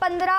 15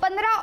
15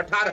18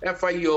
FIO,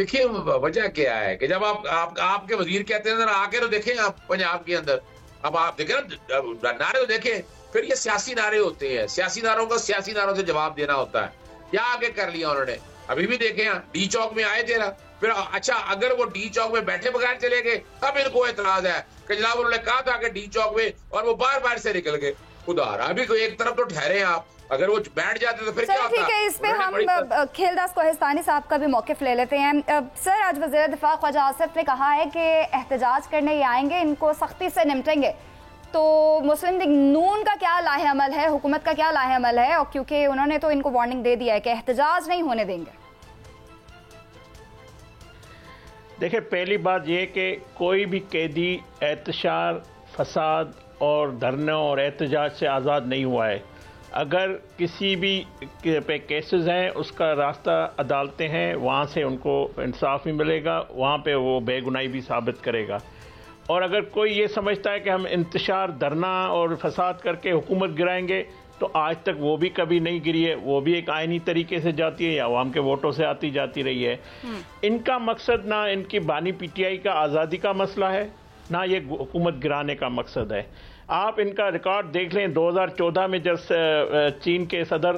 دیکھیے وجہ کیا ہے کہ جب آپ کے وزیر کہتے ہیں ذرا آ کے تو دیکھیں آپ پنجاب کے اندر، اب آپ دیکھیں نا نعرے تو دیکھیں، پھر یہ سیاسی نعرے ہوتے ہیں، سیاسی نعروں کا سیاسی نعروں سے جواب دینا ہوتا ہے. کیا آگے کر لیا انہوں نے؟ ابھی بھی دیکھیں ڈی چوک میں آئے تھے نا، پھر اچھا اگر وہ ڈی چوک میں بیٹھے بغیر چلے گئے اب ان کو اعتراض ہے کہ جناب انہوں نے کہا تھا کہ ڈی چوک میں، اور وہ باہر سے نکل گئے. خدا رہا ابھی کوئی ایک طرف تو ٹھہرے آپ، اگر وہ بیٹھ جاتے تو پھر کیا ہوتا؟ ٹھیک ہے، اس پہ ہم کھیلداس کوہستانی صاحب کا بھی موقف لے لیتے ہیں. سر، آج وزیر دفاع خواجہ آصف نے کہا ہے کہ احتجاج کرنے یہ آئیں گے، ان کو سختی سے نمٹیں گے. تو مسلم لیگ نون کا کیا لاہ عمل ہے، حکومت کا کیا لاہ عمل ہے؟ اور کیونکہ انہوں نے تو ان کو وارننگ دے دیا ہے کہ احتجاج نہیں ہونے دیں گے. دیکھیں، پہلی بات یہ کہ کوئی بھی قیدی احتشار، فساد اور دھرنوں اور احتجاج سے آزاد نہیں ہوا ہے. اگر کسی بھی پہ کیسز ہیں اس کا راستہ عدالتیں ہیں، وہاں سے ان کو انصاف بھی ملے گا، وہاں پہ وہ بے گناہی بھی ثابت کرے گا. اور اگر کوئی یہ سمجھتا ہے کہ ہم انتشار، دھرنا اور فساد کر کے حکومت گرائیں گے، تو آج تک وہ بھی کبھی نہیں گری ہے. وہ بھی ایک آئینی طریقے سے جاتی ہے یا عوام کے ووٹوں سے آتی جاتی رہی ہے. ان کا مقصد نہ ان کی بانی پی ٹی آئی کا آزادی کا مسئلہ ہے، نہ یہ حکومت گرانے کا مقصد ہے. آپ ان کا ریکارڈ دیکھ لیں، 2014 میں جب چین کے صدر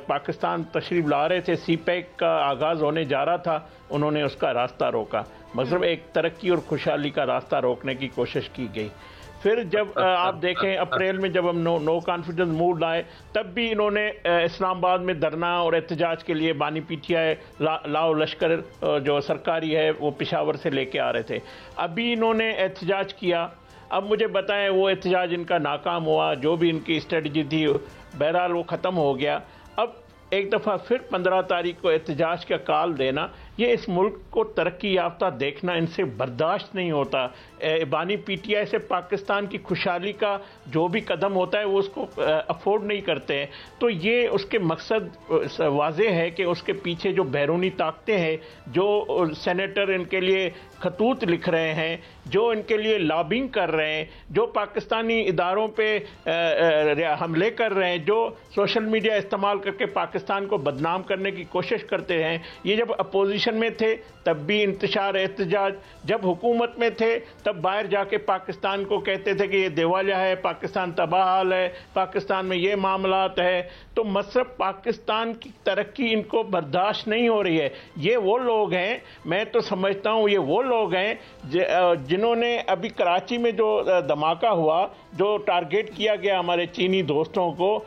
پاکستان تشریف لا رہے تھے، سی پیک کا آغاز ہونے جا رہا تھا، انہوں نے اس کا راستہ روکا. مطلب ایک ترقی اور خوشحالی کا راستہ روکنے کی کوشش کی گئی. پھر جب آپ دیکھیں اپریل میں جب ہم نو کانفیڈنس موڈ لائے، تب بھی انہوں نے اسلام آباد میں دھرنا اور احتجاج کے لیے بانی پی ٹی آئی لاؤ لشکر جو سرکاری ہے وہ پشاور سے لے کے آ رہے تھے. ابھی انہوں نے احتجاج کیا. اب مجھے بتائیں وہ احتجاج ان کا ناکام ہوا، جو بھی ان کی اسٹریٹجی تھی بہرحال وہ ختم ہو گیا. اب ایک دفعہ پھر 15 تاریخ کو احتجاج کا کال دینا، یہ اس ملک کو ترقی یافتہ دیکھنا ان سے برداشت نہیں ہوتا. بانی پی ٹی آئی سے پاکستان کی خوشحالی کا جو بھی قدم ہوتا ہے وہ اس کو افورڈ نہیں کرتے ہیں. تو یہ اس کے مقصد واضح ہے کہ اس کے پیچھے جو بیرونی طاقتیں ہیں، جو سینیٹر ان کے لیے خطوط لکھ رہے ہیں، جو ان کے لیے لابنگ کر رہے ہیں، جو پاکستانی اداروں پہ حملے کر رہے ہیں، جو سوشل میڈیا استعمال کر کے پاکستان کو بدنام کرنے کی کوشش کرتے ہیں. یہ جب اپوزیشن میں تھے تب بھی انتشار احتجاج، جب حکومت میں تھے تب باہر جا کے پاکستان کو کہتے تھے کہ یہ دیوالیہ ہے، پاکستان تباہ حال ہے، پاکستان میں یہ معاملات ہے. تو مصرف پاکستان کی ترقی ان کو برداشت نہیں ہو رہی ہے. یہ وہ لوگ ہیں، میں تو سمجھتا ہوں یہ وہ لوگ ہیں جنہوں نے ابھی کراچی میں جو دھماکہ ہوا، جو ٹارگیٹ کیا گیا ہمارے چینی دوستوں کو،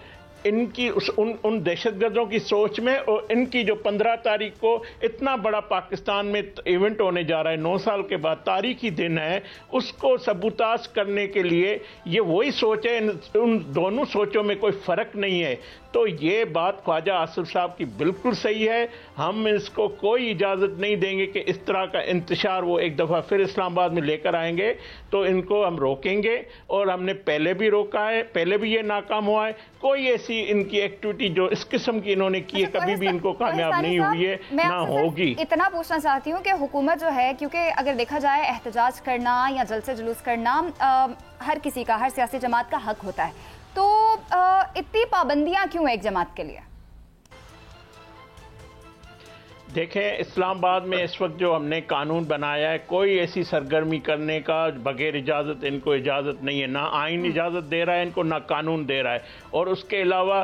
ان کی ان دہشت گردوں کی سوچ میں، اور ان کی جو 15 تاریخ کو اتنا بڑا پاکستان میں ایونٹ ہونے جا رہا ہے، 9 سال کے بعد تاریخی دن ہے، اس کو سبوتاژ کرنے کے لیے یہ وہی سوچ ہے. ان دونوں سوچوں میں کوئی فرق نہیں ہے. تو یہ بات خواجہ آصف صاحب کی بالکل صحیح ہے. ہم اس کو کوئی اجازت نہیں دیں گے کہ اس طرح کا انتشار وہ ایک دفعہ پھر اسلام آباد میں لے کر آئیں گے. تو ان کو ہم روکیں گے، اور ہم نے پہلے بھی روکا ہے، پہلے بھی یہ ناکام ہوا ہے. کوئی ایسی ان کی ایکٹیویٹی جو اس قسم کی انہوں نے کی ہے کبھی بھی ان کو کامیاب نہیں ہوئی ہے، نہ ہوگی. اتنا پوچھنا چاہتی ہوں کہ حکومت جو ہے، کیونکہ اگر دیکھا جائے احتجاج کرنا یا جلسے جلوس کرنا ہر کسی کا، ہر سیاسی جماعت کا حق ہوتا ہے، تو اتنی پابندیاں کیوں ایک جماعت کے لیے؟ دیکھیں، اسلام آباد میں اس وقت جو ہم نے قانون بنایا ہے، کوئی ایسی سرگرمی کرنے کا بغیر اجازت ان کو اجازت نہیں ہے. نہ آئین اجازت دے رہا ہے ان کو، نہ قانون دے رہا ہے. اور اس کے علاوہ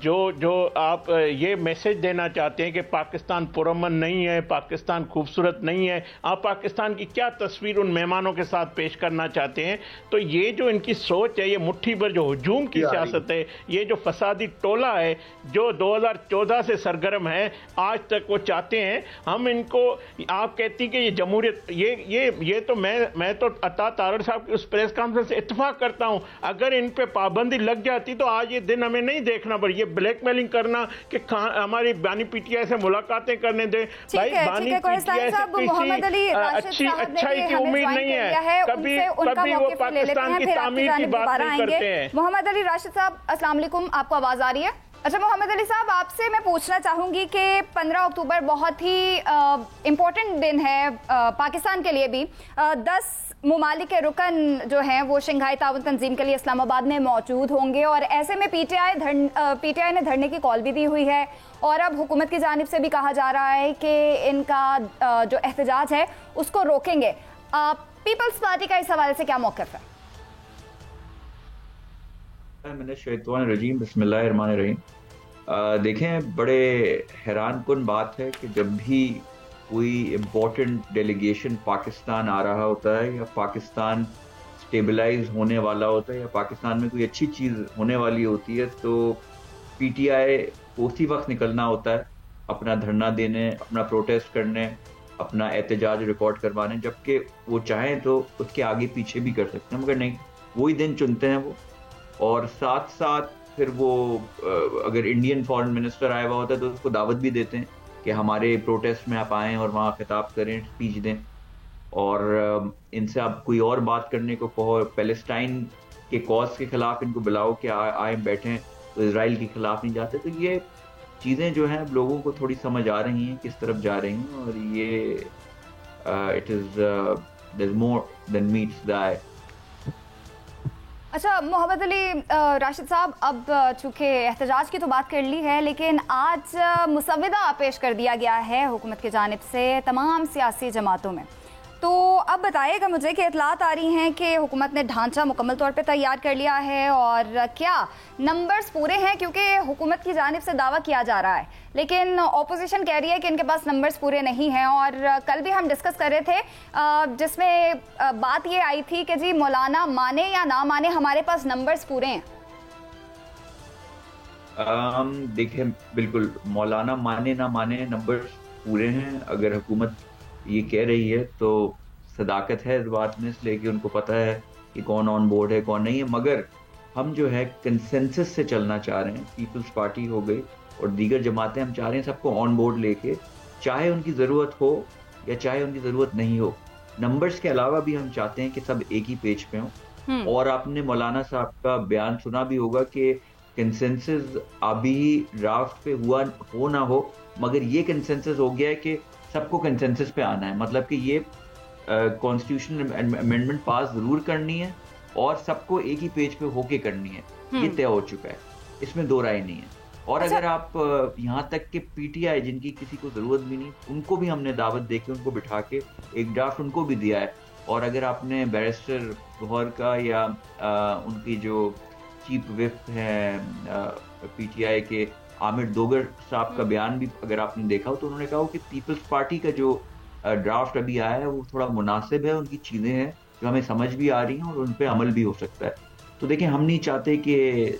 جو آپ یہ میسج دینا چاہتے ہیں کہ پاکستان پرامن نہیں ہے، پاکستان خوبصورت نہیں ہے، آپ پاکستان کی کیا تصویر ان مہمانوں کے ساتھ پیش کرنا چاہتے ہیں؟ تو یہ جو ان کی سوچ ہے، یہ مٹھی بھر جو ہجوم کی سیاست ہے، یہ جو فسادی ٹولہ ہے جو 2014 سے سرگرم ہے، آج تک وہ چاہتے ہیں ہم ان کو. آپ کہتی ہیں کہ یہ جمہوریت، یہ تو میں تو عطا تارڑ صاحب کی اس پریس کانفرنس سے اتفاق کرتا ہوں. اگر ان پہ پابندی لگ جاتی تو آج یہ دن ہمیں نہیں دیکھنا پڑ. یہ بلیک میلنگ کرنا کہ ہماری بانی پی ٹی آئی سے ملاقاتیں کرنے دیں، بھائی بانی پی ٹی آئی سے کسی اچھائی کی امید نہیں ہے. کبھی وہ پاکستان کی تعمیر کی بات نہیں کرتے ہیں. محمد علی راشد صاحب، السلام علیکم، آپ کو آواز آ رہی ہے؟ اچھا محمد علی صاحب، آپ سے میں پوچھنا چاہوں گی کہ 15 اکتوبر بہت ہی امپورٹنٹ دن ہے پاکستان کے لیے بھی. 10 ممالک کے رکن جو ہیں وہ شنگھائی تعاون تنظیم کے لیے اسلام آباد میں موجود ہوں گے، اور ایسے میں پی ٹی آئی نے دھرنے کی کال بھی دی ہوئی ہے، اور اب حکومت کی جانب سے بھی کہا جا رہا ہے کہ ان کا جو احتجاج ہے اس کو روکیں گے. پیپلز پارٹی کا اس حوالے سے کیا موقف ہے؟ من الشیطان الرجیم، بسم اللہ الرحمن الرحیم. دیکھیں، بڑے حیران کن بات ہے کہ جب بھی کوئی امپورٹنٹ ڈیلیگیشن پاکستان آ رہا ہوتا ہے یا پاکستان سٹیبلائز ہونے والا ہوتا ہے یا پاکستان میں کوئی اچھی چیز ہونے والی ہوتی ہے، تو پی ٹی آئی کو اسی وقت نکلنا ہوتا ہے اپنا دھرنا دینے، اپنا پروٹیسٹ کرنے، اپنا احتجاج ریکارڈ کروانے. جبکہ وہ چاہیں تو اس کے آگے پیچھے بھی کر سکتے ہیں، مگر نہیں، وہی دن چنتے ہیں وہ. اور ساتھ ساتھ پھر وہ اگر انڈین فارن منسٹر آیا ہوا ہوتا ہے تو اس کو دعوت بھی دیتے ہیں کہ ہمارے پروٹیسٹ میں آپ آئیں اور وہاں خطاب کریں، اسپیچ دیں. اور ان سے آپ کوئی اور بات کرنے کو کہو، پیلسٹائن کے کاز کے خلاف ان کو بلاؤ کہ آئیں بیٹھیں، تو اسرائیل کے خلاف نہیں جاتے. تو یہ چیزیں جو ہیں لوگوں کو تھوڑی سمجھ آ رہی ہیں کس طرف جا رہی ہیں، اور یہ it is more then meets the آئی. اچھا محمد علی راشد صاحب، اب چونکہ احتجاج کی تو بات کر لی ہے، لیکن آج مسودہ پیش کر دیا گیا ہے حکومت کی جانب سے تمام سیاسی جماعتوں میں. تو اب بتائیے گا مجھے کہ اطلاعات آ رہی ہیں کہ حکومت نے ڈھانچہ مکمل طور پہ تیار کر لیا ہے، اور کیا نمبرز پورے ہیں؟ کیونکہ حکومت کی جانب سے دعویٰ کیا جا رہا ہے لیکن اپوزیشن کہہ رہی ہے کہ ان کے پاس نمبرز پورے نہیں ہیں. اور کل بھی ہم ڈسکس کر رہے تھے جس میں بات یہ آئی تھی کہ جی مولانا مانے یا نہ مانے، ہمارے پاس نمبرز پورے ہیں. دیکھیں، بالکل مولانا مانے نہ مانے، نمبرز پورے ہیں. اگر حکومت یہ کہہ رہی ہے تو صداقت ہے اس بات میں، اس لیے کہ ان کو پتہ ہے کہ کون آن بورڈ ہے کون نہیں ہے. مگر ہم جو ہے کنسنسس سے چلنا چاہ رہے ہیں. پیپلز پارٹی ہو گئی اور دیگر جماعتیں، ہم چاہ رہے ہیں سب کو آن بورڈ لے کے، چاہے ان کی ضرورت ہو یا چاہے ان کی ضرورت نہیں ہو. نمبرز کے علاوہ بھی ہم چاہتے ہیں کہ سب ایک ہی پیج پہ ہوں. اور آپ نے مولانا صاحب کا بیان سنا بھی ہوگا کہ کنسنسس ابھی ڈرافٹ پہ ہو نہ ہو، مگر یہ کنسنسس ہو گیا ہے کہ سب کو کنسنسس پہ آنا ہے. مطلب کہ یہ کانسٹیٹیوشنل امینڈمنٹ پاس ضرور کرنی ہے اور سب کو ایک ہی پیج پہ ہو کے کرنی ہے. یہ طے ہو چکا ہے، اس میں دو رائے نہیں ہے. اور اگر آپ یہاں تک کہ پی ٹی آئی جن کی کسی کو ضرورت بھی نہیں، ان کو بھی ہم نے دعوت دے کے ان کو بٹھا کے ایک ڈرافٹ ان کو بھی دیا ہے. اور اگر آپ نے بیرسٹر گوہر کا یا ان کی جو چیف وپ ہیں پی ٹی آئی کے عامر دوگر صاحب کا بیان بھی اگر آپ نے دیکھا ہو، تو انہوں نے کہا کہ پیپلز پارٹی کا جو ڈرافٹ ابھی آیا ہے وہ تھوڑا مناسب ہے، ان کی چیزیں ہیں جو ہمیں سمجھ بھی آ رہی ہیں اور ان پہ عمل بھی ہو سکتا ہے. تو دیکھیں، ہم نہیں چاہتے کہ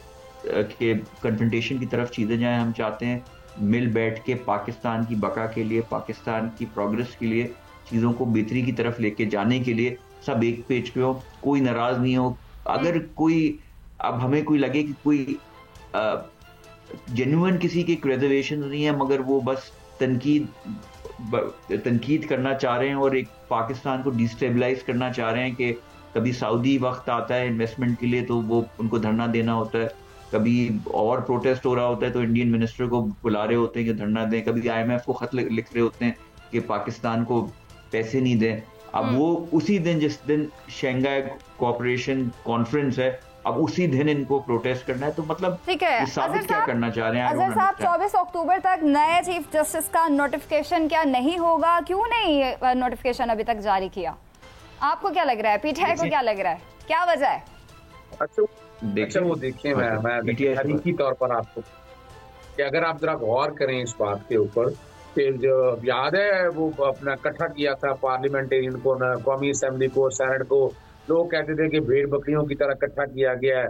کنفرنٹیشن کی طرف چیزیں جائیں. ہم چاہتے ہیں مل بیٹھ کے پاکستان کی بقا کے لیے، پاکستان کی پروگرس کے لیے، چیزوں کو بہتری کی طرف لے کے جانے کے لیے سب ایک پیج پہ ہو، کوئی ناراض نہیں ہو. اگر کوئی اب ہمیں کوئی لگے کہ کوئی جینوئن کسی کے ریزرویشن نہیں ہے، مگر وہ بس تنقید کرنا چاہ رہے ہیں اور ایک پاکستان کو ڈیسٹیبلائز کرنا چاہ رہے ہیں کہ کبھی سعودی وقت آتا ہے انویسٹمنٹ کے لیے تو وہ ان کو دھرنا دینا ہوتا ہے، کبھی اور پروٹیسٹ ہو رہا ہوتا ہے تو انڈین منسٹر کو بلا رہے ہوتے ہیں کہ دھرنا دیں، کبھی آئی ایم ایف کو خط لکھ رہے ہوتے ہیں کہ پاکستان کو پیسے نہیں دیں. اب وہ اسی دن جس دن شنگھائی کوآپریشن کانفرنس ہے، اب اسی دن ان کو پروٹیسٹ کرنا ہے. تو مطلب ثابت کیا کرنا چاہ رہے ہیں؟ اظہر صاحب، 24 اکتوبر تک نئے چیف جسٹس کا نوٹیفیکیشن کیا نہیں ہوگا؟ کیوں نہیں نوٹیفیکیشن ابھی تک جاری کیا؟ آپ کو کیا لگ رہا ہے؟ پی ٹی آئی کو کیا لگ رہا ہے؟ کیا وجہ ہے؟ اچھا وہ دیکھیں، میں حقیقی طور پر آپ کو کہ اگر آپ ذرا غور کریں اس بات کے اوپر کہ جو یاد ہے وہ اپنا اکٹھا کیا تھا پارلیمنٹرین کو، قومی اسمبلی کو، سینٹ کو، لوگ کہتے تھے کہ بھیڑ بکریوں کی طرح اکٹھا کیا گیا ہے.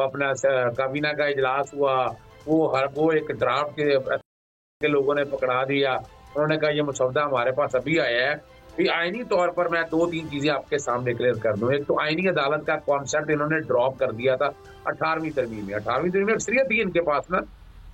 اپنا کابینہ کا اجلاس ہوا، وہ ایک ڈرافٹ کے لوگوں نے پکڑا دیا. انہوں نے کہا یہ مسودہ ہمارے پاس ابھی آیا ہے. آئینی طور پر میں 2-3 چیزیں آپ کے سامنے کلیئر کر دوں. ایک تو آئینی عدالت کا کانسیپٹ انہوں نے ڈراپ کر دیا تھا 18ویں ترمیم میں. 18ویں ترمیم میں اکثریت تھی ان کے پاس نا،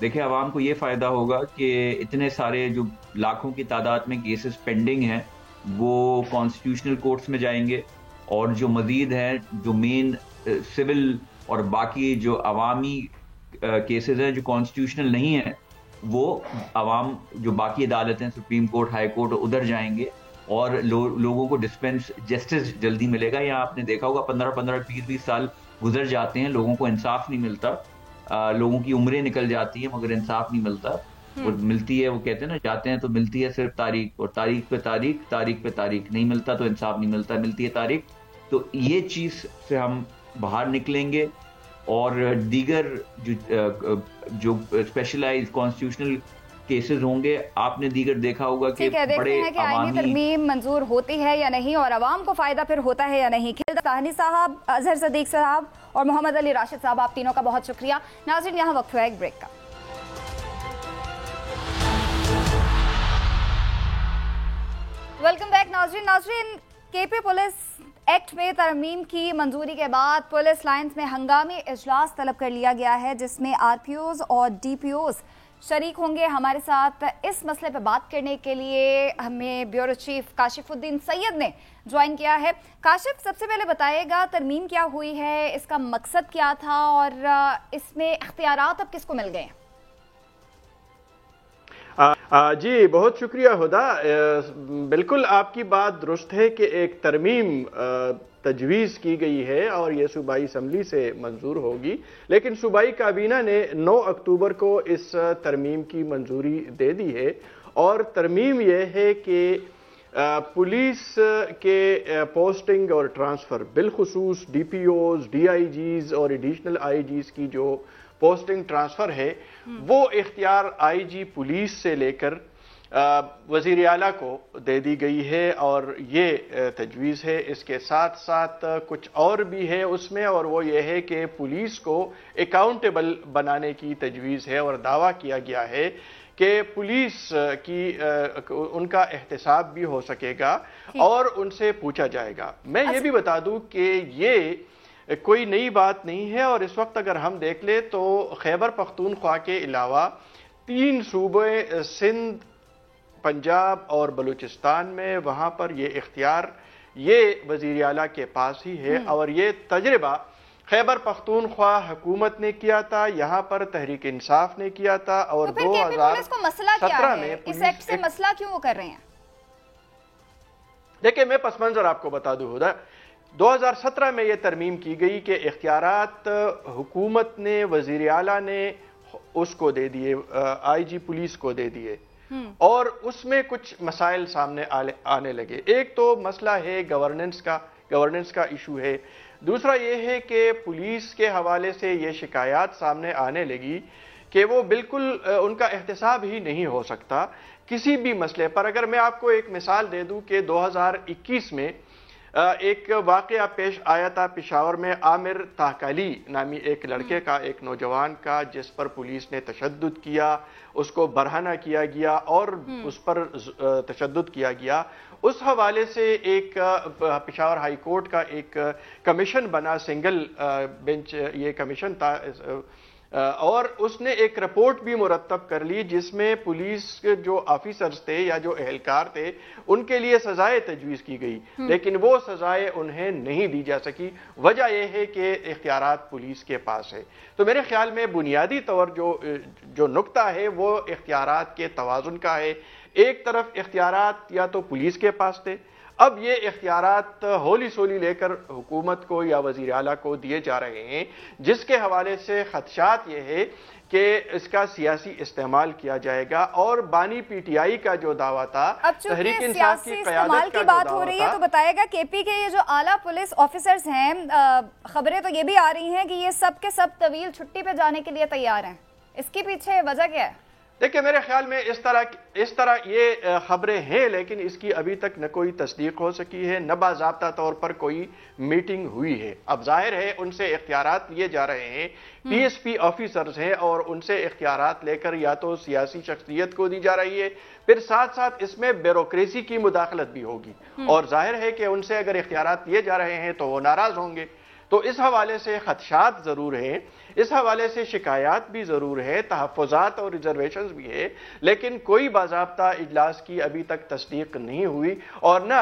دیکھیں عوام کو یہ فائدہ ہوگا کہ اتنے سارے جو لاکھوں کی تعداد میں کیسز پینڈنگ ہیں وہ کانسٹیٹیوشنل کورٹس میں جائیں گے، اور جو مزید ہیں جو مین سول اور باقی جو عوامی کیسز ہیں جو کانسٹیٹیوشنل نہیں ہیں وہ عوام جو باقی عدالتیں سپریم کورٹ، ہائی کورٹ ادھر جائیں گے اور لوگوں کو ڈسپینس جسٹس جلدی ملے گا. یہاں آپ نے دیکھا ہوگا 15 20 سال گزر جاتے ہیں، لوگوں کو انصاف نہیں ملتا، لوگوں کی عمریں نکل جاتی ہیں مگر انصاف نہیں ملتا. وہ ملتی ہے، وہ کہتے ہیں نا جاتے ہیں تو ملتی ہے صرف تاریخ، اور تاریخ پہ تاریخ، تاریخ پہ تاریخ، نہیں ملتا تو انصاف نہیں ملتا، ملتی ہے تاریخ. تو یہ چیز سے ہم باہر نکلیں گے، اور دیگر جو اسپیشلائز کانسٹیٹیوشنل کیسز ہوں گے، آپ نے دیگر دیکھا ہوگا کہ دیکھتے ہیں کہ آئینی ترمیم منظور ہوتی ہے یا نہیں اور عوام کو فائدہ پھر ہوتا ہے یا نہیں. خالد طاہنی صاحب، اظہر صدیق صاحب اور محمد علی راشد صاحب، آپ تینوں کا بہت شکریہ. ناظرین یہاں وقت ہوا ایک بریک کا. ویلکم بیک ناظرین. کے پی پولیس ایکٹ میں ترمیم کی منظوری کے بعد پولیس لائنز میں ہنگامی اجلاس طلب کر لیا گیا ہے جس میں آر پی اوز اور ڈی پی اوز شریک ہوں گے. ہمارے ساتھ اس مسئلے پہ بات کرنے کے لیے ہمیں بیورو چیف کاشف الدین سید نے جوائن کیا ہے. کاشف، سب سے پہلے بتائیے گا ترمیم کیا ہوئی ہے، اس کا مقصد کیا تھا اور اس میں اختیارات اب کس کو مل گئے ہیں؟ جی بہت شکریہ ہدا. بالکل آپ کی بات درست ہے کہ ایک ترمیم تجویز کی گئی ہے اور یہ صوبائی اسمبلی سے منظور ہوگی، لیکن صوبائی کابینہ نے 9 اکتوبر کو اس ترمیم کی منظوری دے دی ہے. اور ترمیم یہ ہے کہ پولیس کے پوسٹنگ اور ٹرانسفر، بالخصوص D P Os, D I Gs اور ایڈیشنل آئی جیز کی جو پوسٹنگ ٹرانسفر ہے وہ اختیار آئی جی پولیس سے لے کر وزیر اعلیٰ کو دے دی گئی ہے، اور یہ تجویز ہے. اس کے ساتھ ساتھ کچھ اور بھی ہے اس میں، اور وہ یہ ہے کہ پولیس کو اکاؤنٹیبل بنانے کی تجویز ہے، اور دعویٰ کیا گیا ہے کہ پولیس کی ان کا احتساب بھی ہو سکے گا اور ان سے پوچھا جائے گا. میں یہ بھی بتا دوں کہ یہ کوئی نئی بات نہیں ہے، اور اس وقت اگر ہم دیکھ لیں تو خیبر پختونخوا کے علاوہ 3 صوبے سندھ، پنجاب اور بلوچستان میں وہاں پر یہ اختیار یہ وزیر اعلیٰ کے پاس ہی ہے. اور یہ تجربہ خیبر پختونخوا حکومت نے کیا تھا، یہاں پر تحریک انصاف نے کیا تھا، اور 2017 میں اس ایکٹ سے مسئلہ کیوں وہ کر رہے ہیں؟ دیکھیں میں پس منظر آپ کو بتا دوں ہدا. 2017 میں یہ ترمیم کی گئی کہ اختیارات حکومت نے، وزیر اعلیٰ نے اس کو دے دیے، آئی جی پولیس کو دے دیے، اور اس میں کچھ مسائل سامنے آنے لگے. ایک تو مسئلہ ہے گورننس کا ایشو ہے. دوسرا یہ ہے کہ پولیس کے حوالے سے یہ شکایات سامنے آنے لگی کہ وہ بالکل ان کا احتساب ہی نہیں ہو سکتا کسی بھی مسئلے پر. اگر میں آپ کو ایک مثال دے دوں کہ 2021 میں ایک واقعہ پیش آیا تھا پشاور میں، عامر تاکالی نامی ایک لڑکے کا، ایک نوجوان کا، جس پر پولیس نے تشدد کیا، اس کو برہنہ کیا گیا اور اس پر تشدد کیا گیا. اس حوالے سے ایک پشاور ہائی کورٹ کا ایک کمیشن بنا، سنگل بینچ یہ کمیشن تھا، اور اس نے ایک رپورٹ بھی مرتب کر لی جس میں پولیس کے جو آفیسرز تھے یا جو اہلکار تھے ان کے لیے سزائیں تجویز کی گئی، لیکن وہ سزائیں انہیں نہیں دی جا سکی. وجہ یہ ہے کہ اختیارات پولیس کے پاس ہے. تو میرے خیال میں بنیادی طور جو نقطہ ہے وہ اختیارات کے توازن کا ہے. ایک طرف اختیارات یا تو پولیس کے پاس تھے، اب یہ اختیارات ہولی سولی لے کر حکومت کو یا وزیر اعلیٰ کو دیے جا رہے ہیں، جس کے حوالے سے خدشات یہ ہے کہ اس کا سیاسی استعمال کیا جائے گا. اور بانی پی ٹی آئی کا جو دعویٰ تھا، تحریک انصاف کی قیادت کا جو بات ہو رہی ہے، تو بتائے گا کے پی کے یہ جو اعلیٰ پولیس آفیسرز ہیں، خبریں تو یہ بھی آ رہی ہیں کہ یہ سب کے سب طویل چھٹی پہ جانے کے لیے تیار ہیں. اس کے پیچھے وجہ کیا ہے؟ دیکھیں میرے خیال میں اس طرح یہ خبریں ہیں، لیکن اس کی ابھی تک نہ کوئی تصدیق ہو سکی ہے، نہ باضابطہ طور پر کوئی میٹنگ ہوئی ہے. اب ظاہر ہے ان سے اختیارات لیے جا رہے ہیں، پی ایس پی آفیسرز ہیں، اور ان سے اختیارات لے کر یا تو سیاسی شخصیت کو دی جا رہی ہے، پھر ساتھ ساتھ اس میں بیوروکریسی کی مداخلت بھی ہوگی. اور ظاہر ہے کہ ان سے اگر اختیارات لیے جا رہے ہیں تو وہ ناراض ہوں گے. تو اس حوالے سے خدشات ضرور ہیں، اس حوالے سے شکایات بھی ضرور ہے، تحفظات اور ریزرویشنز بھی ہے، لیکن کوئی باضابطہ اجلاس کی ابھی تک تصدیق نہیں ہوئی، اور نہ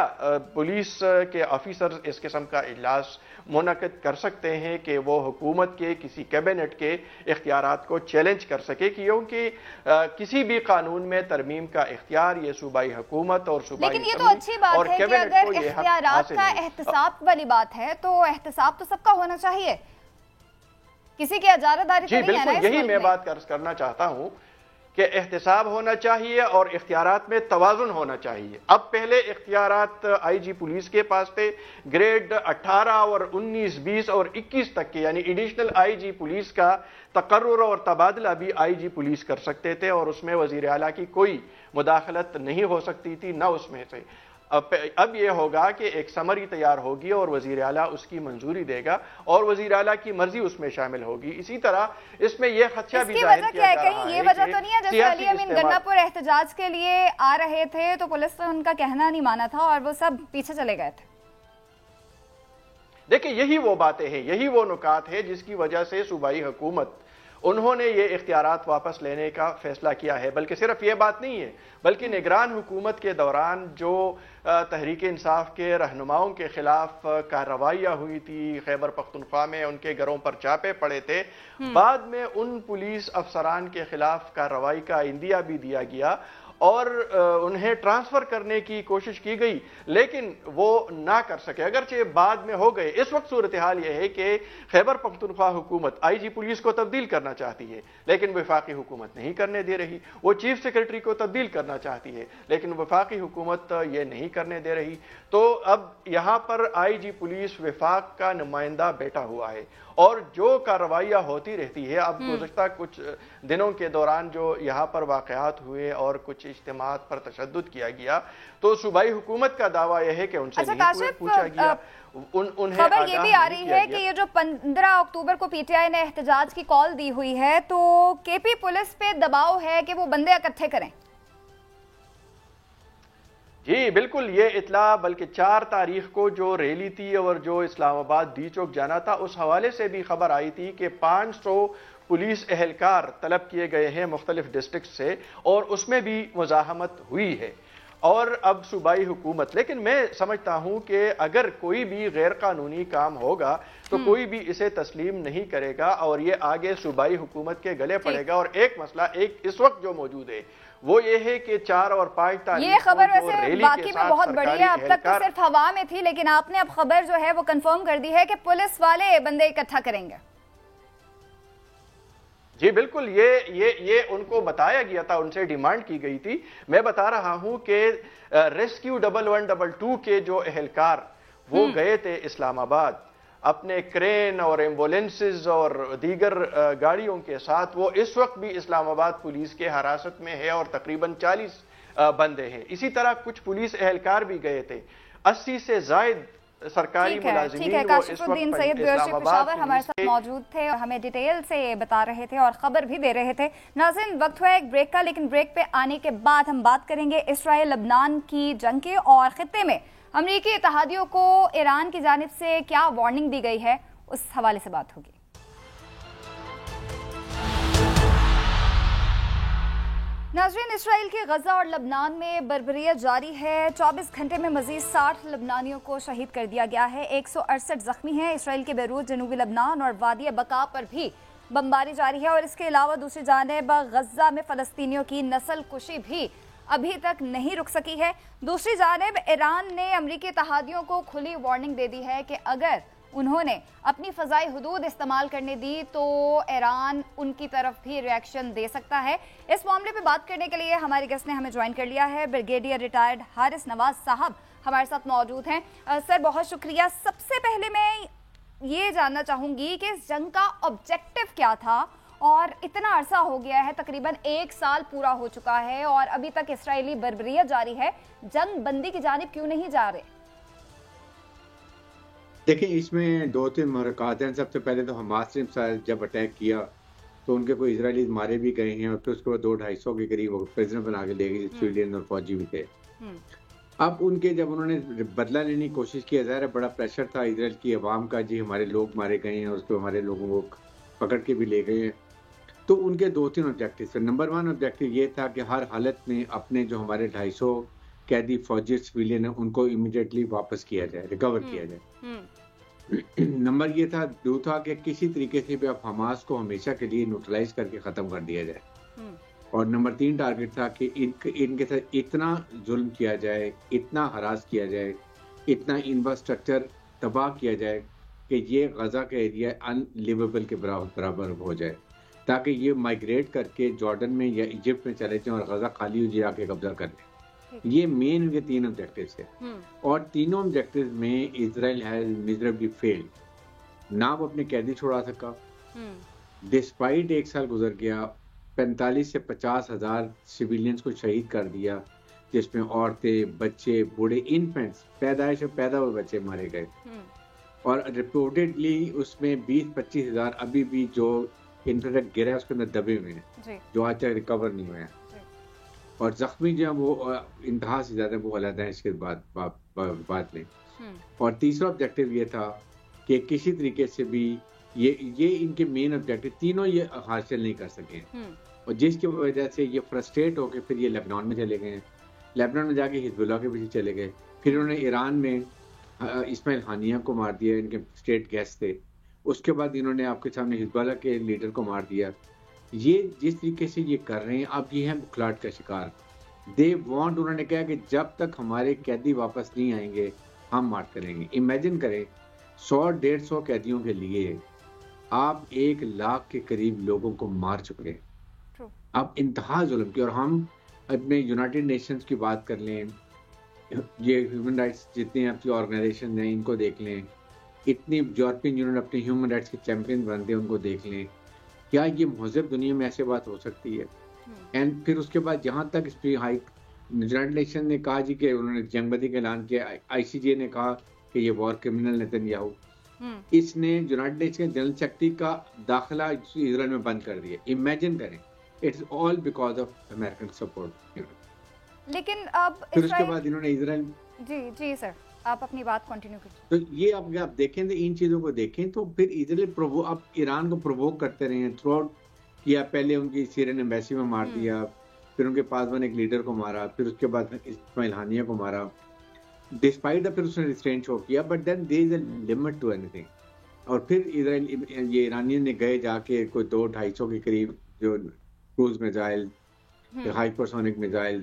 پولیس کے آفیسر اس قسم کا اجلاس منعقد کر سکتے ہیں کہ وہ حکومت کے کسی کیبنٹ کے اختیارات کو چیلنج کر سکے، کیونکہ کسی بھی قانون میں ترمیم کا اختیار یہ صوبائی حکومت اور صوبائی لیکن یہ تو اچھی بات ہے کہ اگر اختیارات کا احتساب والی بات ہے تو احتساب تو سب کا ہونا چاہیے، کسی کی اجارہ داری تو نہیں ہے نا اس بالکل یہی ملک میں بات کرنا چاہتا ہوں کہ احتساب ہونا چاہیے اور اختیارات میں توازن ہونا چاہیے۔ اب پہلے اختیارات آئی جی پولیس کے پاس تھے، گریڈ 18 اور 19، 20 اور 21 تک کے، یعنی ایڈیشنل آئی جی پولیس کا تقرر اور تبادلہ بھی آئی جی پولیس کر سکتے تھے، اور اس میں وزیر اعلیٰ کی کوئی مداخلت نہیں ہو سکتی تھی، نہ اس میں سے۔ اب یہ ہوگا کہ ایک سمری تیار ہوگی اور وزیر اعلیٰ اس کی منظوری دے گا اور وزیر اعلیٰ کی مرضی اس میں شامل ہوگی۔ اسی طرح اس میں یہ خدشہ بھی ظاہر کیا جا رہا ہے، کہیں یہ وجہ تو نہیں ہے جیسے علی امین گنا پور احتجاج کے لیے آ رہے تھے تو پولیس نے ان کا کہنا نہیں مانا تھا اور وہ سب پیچھے چلے گئے تھے؟ دیکھیں یہی وہ باتیں ہیں، یہی وہ نکات ہے جس کی وجہ سے صوبائی حکومت انہوں نے یہ اختیارات واپس لینے کا فیصلہ کیا ہے۔ بلکہ صرف یہ بات نہیں ہے، بلکہ نگران حکومت کے دوران جو تحریک انصاف کے رہنماؤں کے خلاف کارروائیاں ہوئی تھی، خیبر پختونخوا میں ان کے گھروں پر چھاپے پڑے تھے، بعد میں ان پولیس افسران کے خلاف کارروائی کا عندیہ بھی دیا گیا اور انہیں ٹرانسفر کرنے کی کوشش کی گئی، لیکن وہ نہ کر سکے، اگرچہ بعد میں ہو گئے۔ اس وقت صورتحال یہ ہے کہ خیبر پختونخوا حکومت آئی جی پولیس کو تبدیل کرنا چاہتی ہے، لیکن وفاقی حکومت نہیں کرنے دے رہی۔ وہ چیف سیکرٹری کو تبدیل کرنا چاہتی ہے، لیکن وفاقی حکومت یہ نہیں کرنے دے رہی۔ تو اب یہاں پر آئی جی پولیس وفاق کا نمائندہ بیٹھا ہوا ہے، اور جو کارروائیاں ہوتی رہتی ہے۔ اب گزشتہ کچھ دنوں کے دوران جو یہاں پر واقعات ہوئے اور کچھ اجتماعات پر تشدد کیا گیا، تو صوبائی حکومت کا دعویٰ یہ ہے کہ ان سے نہیں پوچھا گیا، خبر یہ بھی آ رہی ہے کہ یہ جو 15 اکتوبر کو پی ٹی آئی نے احتجاج کی کال دی ہوئی ہے تو کے پی پولیس پہ دباؤ ہے کہ وہ بندے اکٹھے کریں۔ جی بالکل، یہ اطلاع بلکہ 4 تاریخ کو جو ریلی تھی اور جو اسلام آباد ڈی چوک جانا تھا، اس حوالے سے بھی خبر آئی تھی کہ 500 پولیس اہلکار طلب کیے گئے ہیں مختلف ڈسٹرکٹ سے، اور اس میں بھی مزاحمت ہوئی ہے۔ اور اب صوبائی حکومت، لیکن میں سمجھتا ہوں کہ اگر کوئی بھی غیر قانونی کام ہوگا تو کوئی بھی اسے تسلیم نہیں کرے گا، اور یہ آگے صوبائی حکومت کے گلے پڑے گا۔ اور ایک مسئلہ اس وقت جو موجود ہے وہ یہ ہے کہ 4 اور 5 تاریخ یہ خبر ویسے باقی میں بہت بڑی ہے، اب تک تو صرف ہوا میں تھی، لیکن آپ نے اب خبر جو ہے وہ کنفرم کر دی ہے کہ پولیس والے بندے اکٹھا کریں گے۔ جی بالکل، یہ ان کو بتایا گیا تھا، ان سے ڈیمانڈ کی گئی تھی۔ میں بتا رہا ہوں کہ ریسکیو 1122 کے جو اہلکار وہ گئے تھے اسلام آباد اپنے کرین اور ایمبولینسز اور دیگر گاڑیوں کے ساتھ، وہ اس وقت بھی اسلام آباد پولیس کے حراست میں ہے اور تقریباً 40 بندے ہیں۔ اسی طرح کچھ پولیس اہلکار بھی گئے تھے، 80 سے زائد سرکاری ملازمین۔ ٹھیک ہے، کاشف الدین سید بیوشی پشاور ہمارے ساتھ موجود تھے اور ہمیں ڈیٹیل سے بتا رہے تھے اور خبر بھی دے رہے تھے۔ ناظرین، وقت ہوا ایک بریک کا، لیکن بریک پہ آنے کے بعد ہم بات کریں گے اسرائیل لبنان کی جنگ کے، اور خطے میں امریکی اتحادیوں کو ایران کی جانب سے کیا وارننگ دی گئی ہے، اس حوالے سے بات ہوگی۔ ناظرین، اسرائیل کی غزہ اور لبنان میں بربریت جاری ہے۔ 24 گھنٹے میں مزید 60 لبنانیوں کو شہید کر دیا گیا ہے، 168 زخمی ہیں۔ اسرائیل کے بیروت، جنوبی لبنان اور وادی بقا پر بھی بمباری جاری ہے، اور اس کے علاوہ دوسری جانب غزہ میں فلسطینیوں کی نسل کشی بھی ابھی تک نہیں رک سکی ہے۔ دوسری جانب ایران نے امریکی اتحادیوں کو کھلی وارننگ دے دی ہے کہ اگر انہوں نے اپنی فضائی حدود استعمال کرنے دی تو ایران ان کی طرف بھی ریاکشن دے سکتا ہے۔ اس معاملے پہ بات کرنے کے لیے ہمارے گیسٹ نے ہمیں جوائن کر لیا ہے، بریگیڈیئر ریٹائرڈ حارث نواز صاحب ہمارے ساتھ موجود ہیں۔ سر بہت شکریہ۔ سب سے پہلے میں یہ جاننا چاہوں گی کہ اس جنگ کا آبجیکٹو کیا تھا، اور اتنا عرصہ ہو گیا ہے، تقریباً 1 سال پورا ہو چکا ہے اور ابھی تک اسرائیلی بربریت جاری ہے، جنگ بندی کی جانب کیوں نہیں جا رہے؟ دیکھیں، اس میں 2-3 محرکات ہیں۔ سب سے پہلے تو حماس نے جب اٹیک کیا تو ان کے کوئی اسرائیلی مارے بھی گئے ہیں، اور پھر اس کے بعد 200-250 کے قریب پریزنر بنا کے لے گئے، سویلین اور فوجی بھی تھے۔ اب ان کے جب انہوں نے بدلہ لینے کی کوشش کی، ظاہر ہے بڑا پریشر تھا اسرائیل کی عوام کا، جی ہمارے لوگ مارے گئے ہیں اور اس کو ہمارے لوگوں کو پکڑ کے بھی لے گئے ہیں، تو ان کے 2-3 آبجیکٹیو تھے۔ نمبر 1 آبجیکٹیو یہ تھا کہ ہر حالت میں اپنے جو ہمارے 250 قیدی فوجی سویلین ہیں ان کو امیڈیٹلی واپس کیا جائے، ریکور کیا جائے۔ نمبر یہ تھا، دو تھا کہ کسی طریقے سے بھی اب حماس کو ہمیشہ کے لیے نیوٹرلائز کر کے ختم کر دیا جائے، اور نمبر 3 ٹارگٹ تھا کہ ان کے ساتھ اتنا ظلم کیا جائے، اتنا ہراس کیا جائے، اتنا انفراسٹرکچر تباہ کیا جائے کہ یہ غزہ کا ایریا ان لیویبل کے برابر ہو جائے، تاکہ یہ مائگریٹ کر کے جارڈن میں یا ایجپٹ میں چلے جائیں اور غزہ خالی ہو جائے، آ کے قبضہ کر لیں۔ یہ مین ان کے 3 آبجیکٹیوز تھے، اور تینوں آبجیکٹیوز میں اسرائیل ہیز میزربلی فیلڈ۔ نہ وہ اپنے قیدی چھوڑا سکا، ڈسپائٹ 1 سال گزر گیا، 45 سے 50 ہزار سویلینز کو شہید کر دیا، جس میں عورتیں، بچے، بوڑھے، انفینٹس، پیدائش میں پیدا ہوئے بچے مارے گئے، اور رپورٹڈلی اس میں 20-25 ہزار ابھی بھی جو انفیکٹ گرا ہے اس کے اندر دبے ہوئے ہیں، جو آج تک ریکور نہیں ہوئے ہیں، اور زخمی جو ہیں وہ انتہا سے زیادہ وہ علیحدہ ہیں اس کے بعد میں۔ اور تیسرا آبجیکٹیو یہ تھا کہ کسی طریقے سے بھی یہ ان کے مین آبجیکٹیو تینوں یہ حاصل نہیں کر سکے، اور جس کی وجہ سے یہ فرسٹریٹ ہو کے پھر یہ لیبنان میں چلے گئے ہیں، لیبنان میں جا کے حزب اللہ کے پیچھے چلے گئے، پھر انہوں نے ایران میں اسماعیل ہانیہ کو مار دیا، ان کے اسٹیٹ گیسٹ تھے، اس کے بعد انہوں نے آپ کے سامنے حزب اللہ کے لیڈر کو مار دیا۔ یہ جس طریقے سے یہ کر رہے ہیں اب یہ ہیں بکھلاہٹ کا شکار۔ انہوں نے کہا کہ جب تک ہمارے قیدی واپس نہیں آئیں گے ہم مارچ کریں گے۔ امیجن کریں 100-150 قیدیوں کے لیے آپ 1 لاکھ کے قریب لوگوں کو مار چکے ہیں، اب انتہا ظلم کی۔ اور ہم اپنے یونائٹڈ نیشنز کی بات کر لیں، یہ ہیومن رائٹس جتنے آپ کی آرگنائزیشن ہیں ان کو دیکھ لیں، اتنی یورپین یونین اپنے ہیومن رائٹس کے چیمپئن بنتے ہیں ان کو دیکھ لیں، کیا یہ مہذب دنیا میں ایسے بات ہو سکتی ہے؟ اینڈ پھر اس کے بعد جہاں تک یونائٹڈ نیشن نے کہا جی کہ انہوں نے جنگ بندی کا اعلان کیا، ICJ نے کہا کہ یہ وار کرمنل نتنیاہو، اس نے یونائٹڈ نیشن جنرل سیکرٹری کا داخلہ اسرائیل میں بند کر دیا۔ امیجن کریں، it's all because of American support. لیکن اب پھر اس کے بعد انہوں نے اسرائیل جی سر آپ اپنی بات کنٹینیو کریں۔ تو یہ اب آپ دیکھیں تو ان چیزوں کو دیکھیں تو پھر اسرائیل اب ایران کو پرووک کرتے رہے ہیں تھرو آؤٹ کیا، پہلے ان کی سیرین ایمبیسی میں مار دیا، پھر ان کے پاسبان ایک لیڈر کو مارا، پھر اس کے بعد اسماعیل ہانیہ کو مارا، ڈسپائٹ پھر اس نے ریسٹرینٹ شو کیا، but then there is a limit to اینی تھنگ۔ اور پھر اسرائیل یہ ایرانیین نے گئے جا کے کوئی 200-250 کے قریب جو cruise missile, hypersonic missile,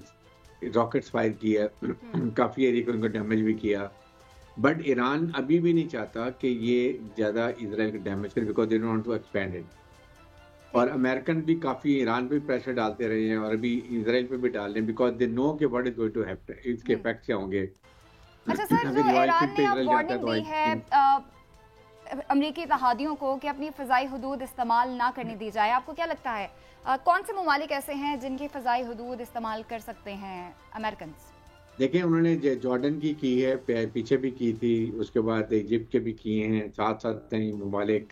rockets fire کیا، کافی ایریا کو ان کو ڈیمیج بھی کیا، بٹ ایران ابھی بھی نہیں چاہتا کہ یہ زیادہ اسرائیل کو ڈیمیج کرے، because they don't want to expand it. اور امریکن بھی کافی ایران پہ پریشر ڈالتے رہے ہیں اور ابھی اسرائیل پہ بھی ڈال رہے ہیں، بیکاز دے نو کہ what is going to happen, اس کے افیکٹس کیا ہوں گے۔ اچھا سر، جو ایران نے اب وارننگ دی ہے امریکی اتحادیوں کو کہ اپنی فضائی حدود استعمال نہ کرنے دی جائے، آپ کو کیا لگتا ہے کون سے ممالک ایسے ہیں جن کی فضائی حدود استعمال کر سکتے ہیں امریکنز؟ دیکھیں انہوں نے جارڈن کی ہے، پیچھے بھی کی تھی، اس کے بعد ایجپٹ کے بھی کیے ہیں، ساتھ ساتھ ہیں ممالک،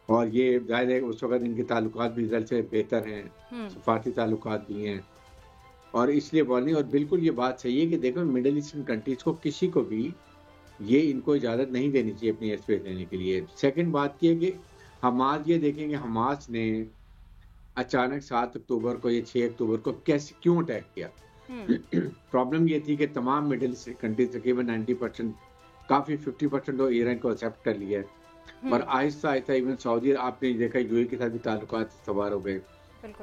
اور یہ ظاہر ہے اس وقت ان کے تعلقات بھی اسرائیل سے بہتر ہیں، سفارتی تعلقات بھی ہیں، اور اس لیے وارننگ۔ اور بالکل یہ بات صحیح ہے کہ دیکھو مڈل ایسٹرن کنٹریز کو کسی کو بھی یہ ان کو اجازت نہیں دینی چاہیے اپنی ایئر اسپیس لینے کے لیے۔ سیکنڈ بات یہ ہے کہ حماس، یہ دیکھیں کہ حماس نے اچانک 7 اکتوبر کو یا 6 اکتوبر کو کیوں اٹیک کیا؟ پرابلم یہ تھی کہ تمام مڈل ایسٹرن کنٹریز تقریباً 90%، کافی 50% تو ایران کو ایکسیپٹ کر لیا ہے، اور آہستہ آہستہ ایون سعودی، آپ نے دیکھا UAE کے ساتھ بھی تعلقات استوار ہو گئے،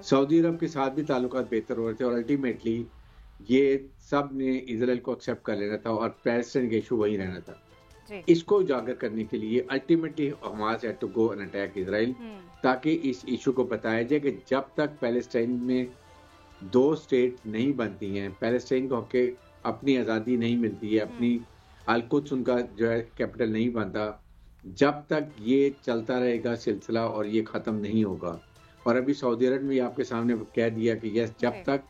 سعودی عرب کے ساتھ بھی تعلقات بہتر ہو رہے تھے، اور الٹیمیٹلی یہ سب نے اسرائیل کو ایکسیپٹ کر لینا تھا اور پیلسٹائن کا ایشو وہی رہنا تھا۔ اس کو اجاگر کرنے کے لیے ultimately Hamas had to go and attack Israel, تاکہ اس ایشو کو بتایا جائے کہ جب تک پیلسٹائن میں 2 اسٹیٹ نہیں بنتی ہیں، پیلسٹائن کو اپنی آزادی نہیں ملتی ہے، اپنی القدس ان کا جو ہے کیپٹل نہیں بنتا، جب تک یہ چلتا رہے گا سلسلہ اور یہ ختم نہیں ہوگا۔ اور ابھی سعودی عرب میں آپ کے سامنے کہہ دیا کہ یس، جب تک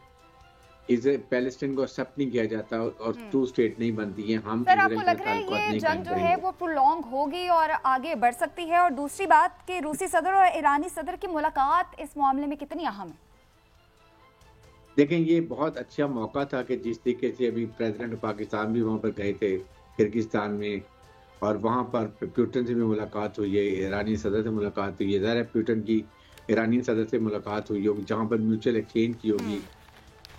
پیلسٹائن کو ایکسیپٹ نہیں کیا جاتا اور 2 اسٹیٹ نہیں بنتی ہیں، ہم سر آپ کو لگ رہا ہے یہ جنگ جو ہے وہ پرولونگ ہوگی اور آگے بڑھ سکتی ہے؟ اور دوسری بات کہ روسی صدر اور ایرانی صدر کی ملاقات اس معاملے میں کتنی اہم ہے؟ دیکھیں یہ بہت اچھا موقع تھا کہ جس طریقے سے ابھی پریزیڈنٹ پاکستان بھی وہاں پر گئے تھے کرگستان میں، اور وہاں پر پیوٹن سے بھی ملاقات ہوئی ہے، ایرانی صدر سے ملاقات ہوئی ہے، ظاہر ہے پیوٹن کی ایرانی صدر سے ملاقات ہوئی ہوگی جہاں پر میوچل ایکسچینج کی ہوگی،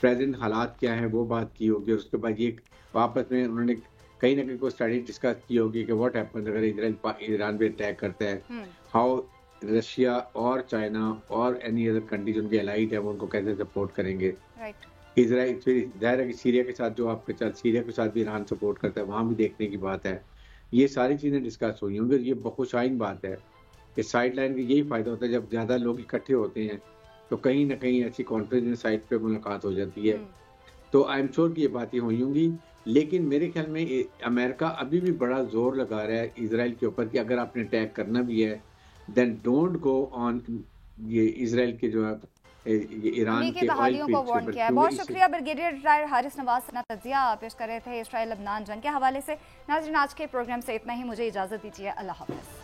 پریزنٹ حالات کیا ہیں وہ بات کی ہوگی، اور اس کے بعد یہ واپس میں انہوں نے کہیں نہ کہیں کوئی اسٹڈی ڈسکس کی ہوگی کہ واٹ ہیپن اگر اسرائیل ایران پہ اٹیک کرتا ہے، ہاؤ رشیا اور چائنا اور اینی ادر کنٹریز ان کے الائٹ ہیں وہ ان کو کیسے سپورٹ کریں گے. اسرائیل ظاہر ہے کہ سیریا کے ساتھ جو آپ کے ساتھ سیریا کے ساتھ بھی ایران سپورٹ کرتا ہے وہاں بھی دیکھنے کی بات ہے. یہ ساری چیزیں ڈسکس ہوئی ہوں گی. یہ بہت خوشائن بات ہے کہ سائڈ لائن کا یہی فائدہ ہوتا ہے جب زیادہ لوگ اکٹھے ہوتے ہیں تو کہیں نہ کہیں ایسی کانفرنس سائٹ پہ ملاقات ہو جاتی ہے. تو آئی ایم شیور کہ یہ باتیں ہوئی ہوں گی، لیکن میرے خیال میں امریکہ ابھی بھی بڑا زور لگا رہا ہے اسرائیل کے اوپر کہ اگر آپ نے اٹیک کرنا بھی ہے دین ڈونٹ گو آن یہ اسرائیل کے جو ہے ایران کے کہانیوں کو وارن کیا ہے. بہت شکریہ بریگیڈیئر ریٹائر حارث نواز اپنا تجزیہ پیش کر رہے تھے اسرائیل لبنان جنگ کے حوالے سے. ناظرین آج کے پروگرام سے اتنا ہی، مجھے اجازت دیجیے، اللہ حافظ.